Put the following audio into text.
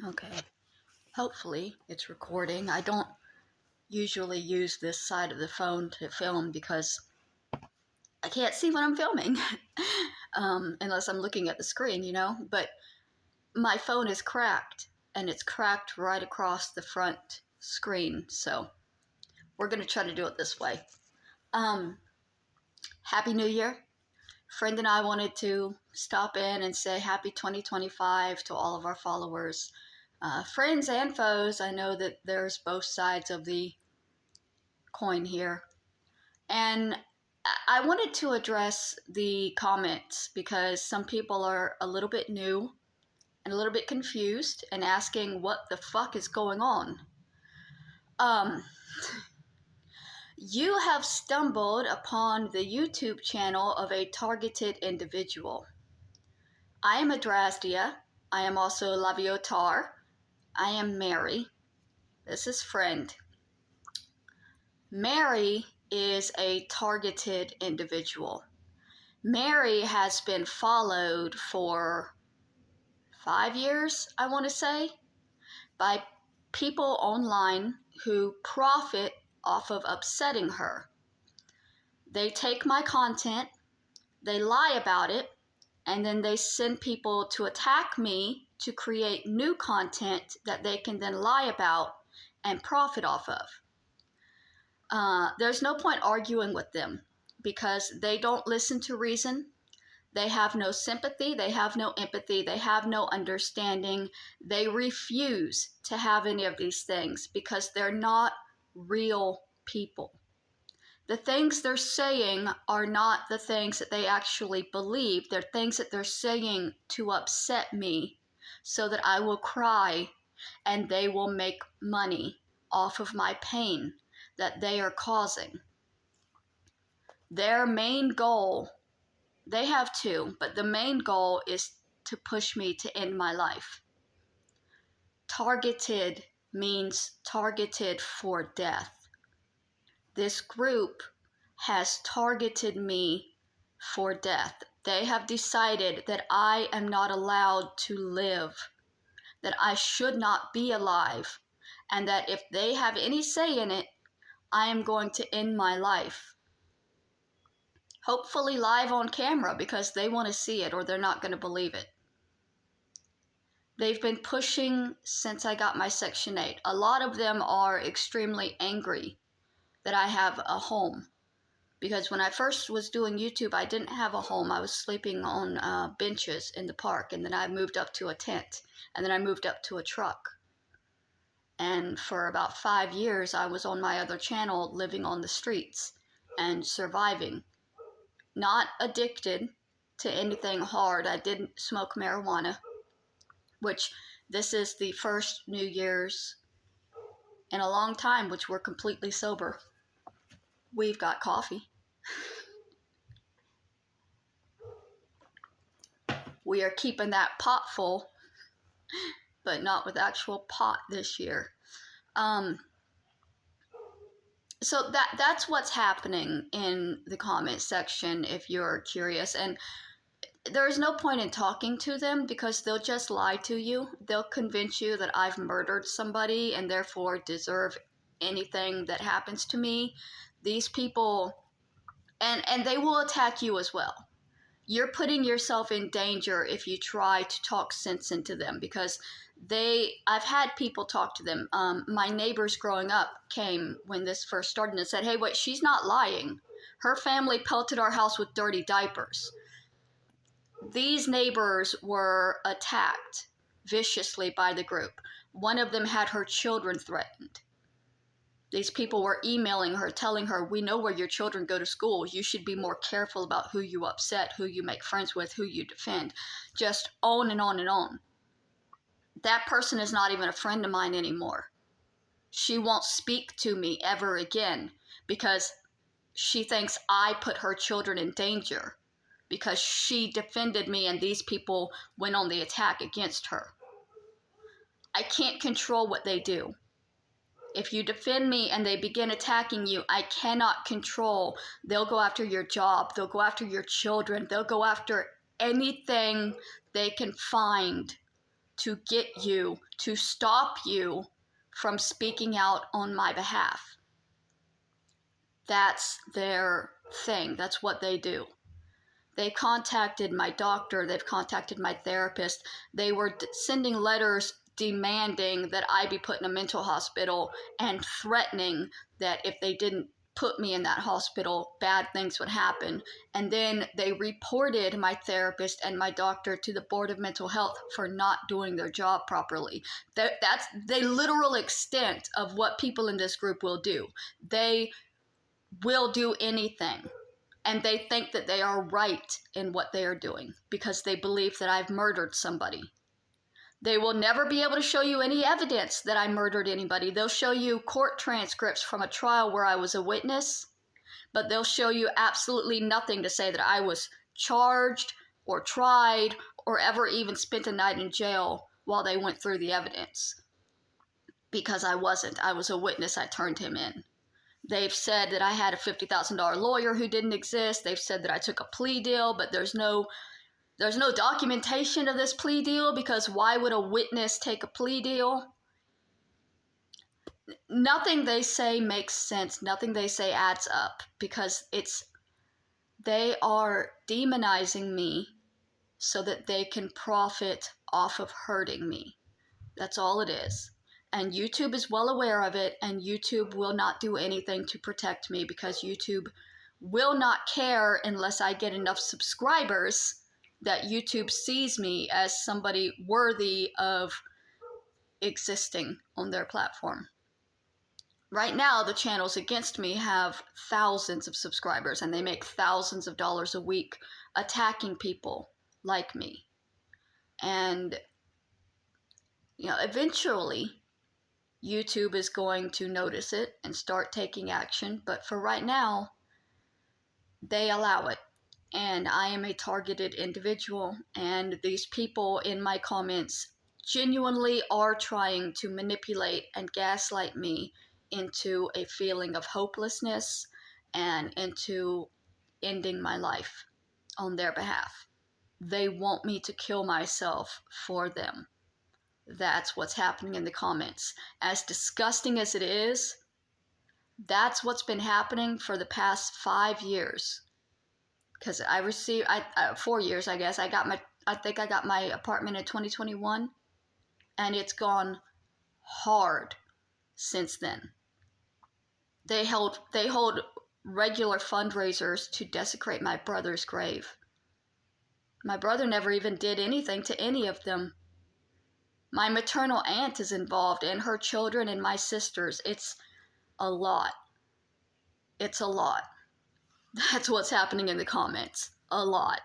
Okay. Hopefully it's recording. I don't usually use this side of the phone to film because I can't see what I'm filming unless I'm looking at the screen, But my phone is cracked, and it's cracked right across the front screen. So we're going to try to do it this way. Happy New Year. Friend and I wanted to stop in and say happy 2025 to all of our followers. Friends and foes, I know that there's both sides of the coin here. And I wanted to address the comments because some people are a little bit new and a little bit confused and asking what the fuck is going on. You have stumbled upon the YouTube channel of a targeted individual. I am Adrasdia. I am also Laviotar. I am Mary. This is Friend. Mary is a targeted individual. Mary has been followed for 5 years, I want to say, by people online who profit off of upsetting her. They take my content, they lie about it, and then they send people to attack me to create new content that they can then lie about and profit off of. There's no point arguing with them because they don't listen to reason. They have no sympathy. They have no empathy. They have no understanding. They refuse to have any of these things because they're not real people. The things they're saying are not the things that they actually believe. They're things that they're saying to upset me so that I will cry and they will make money off of my pain that they are causing. Their main goal, they have two, but the main goal is to push me to end my life. Targeted means targeted for death. This group has targeted me for death. They have decided that I am not allowed to live, that I should not be alive, and that if they have any say in it, I am going to end my life. Hopefully live on camera because they want to see it or they're not going to believe it. They've been pushing since I got my Section 8. A lot of them are extremely angry that I have a home. Because when I first was doing YouTube, I didn't have a home. I was sleeping on benches in the park. And then I moved up to a tent. And then I moved up to a truck. And for about 5 years, I was on my other channel living on the streets and surviving. Not addicted to anything hard. I didn't smoke marijuana, which this is the first New Year's in a long time, which we're completely sober. We've got coffee. We are keeping that pot full, but not with actual pot this year. So that's what's happening in the comment section if you're curious. And there is no point in talking to them because they'll just lie to you. They'll convince you that I've murdered somebody and therefore deserve anything that happens to me. These people, and they will attack you as well. You're putting yourself in danger if you try to talk sense into them because I've had people talk to them. My neighbors growing up came when this first started and said, hey, wait, she's not lying. Her family pelted our house with dirty diapers. These neighbors were attacked viciously by the group. One of them had her children threatened. These people were emailing her, telling her, we know where your children go to school. You should be more careful about who you upset, who you make friends with, who you defend. Just on and on and on. That person is not even a friend of mine anymore. She won't speak to me ever again because she thinks I put her children in danger because she defended me and these people went on the attack against her. I can't control what they do. If you defend me and they begin attacking you, I cannot control. They'll go after your job. They'll go after your children. They'll go after anything they can find to get you, to stop you from speaking out on my behalf. That's their thing. That's what they do. They contacted my doctor. They've contacted my therapist. They were sending letters demanding that I be put in a mental hospital and threatening that if they didn't put me in that hospital, bad things would happen. And then they reported my therapist and my doctor to the Board of Mental Health for not doing their job properly. That's the literal extent of what people in this group will do. They will do anything. And they think that they are right in what they are doing because they believe that I've murdered somebody. They will never be able to show you any evidence that I murdered anybody. They'll show you court transcripts from a trial where I was a witness, but they'll show you absolutely nothing to say that I was charged or tried or ever even spent a night in jail while they went through the evidence. Because I wasn't. I was a witness. I turned him in. They've said that I had a $50,000 lawyer who didn't exist. They've said that I took a plea deal, but there's no documentation of this plea deal because why would a witness take a plea deal? Nothing they say makes sense. Nothing they say adds up because they are demonizing me so that they can profit off of hurting me. That's all it is. And YouTube is well aware of it, and YouTube will not do anything to protect me because YouTube will not care unless I get enough subscribers that YouTube sees me as somebody worthy of existing on their platform. Right now, the channels against me have thousands of subscribers, and they make thousands of dollars a week attacking people like me. And, eventually, YouTube is going to notice it and start taking action, but for right now, they allow it. And I am a targeted individual, and these people in my comments genuinely are trying to manipulate and gaslight me into a feeling of hopelessness and into ending my life on their behalf. They want me to kill myself for them. That's what's happening in the comments. As disgusting as it is, that's what's been happening for the past 5 years. Because I received 4 years, I guess. I think I got my apartment in 2021, and it's gone hard since then. They hold regular fundraisers to desecrate my brother's grave. My brother never even did anything to any of them. My maternal aunt is involved, and her children and my sisters. It's a lot. It's a lot. That's what's happening in the comments. A lot.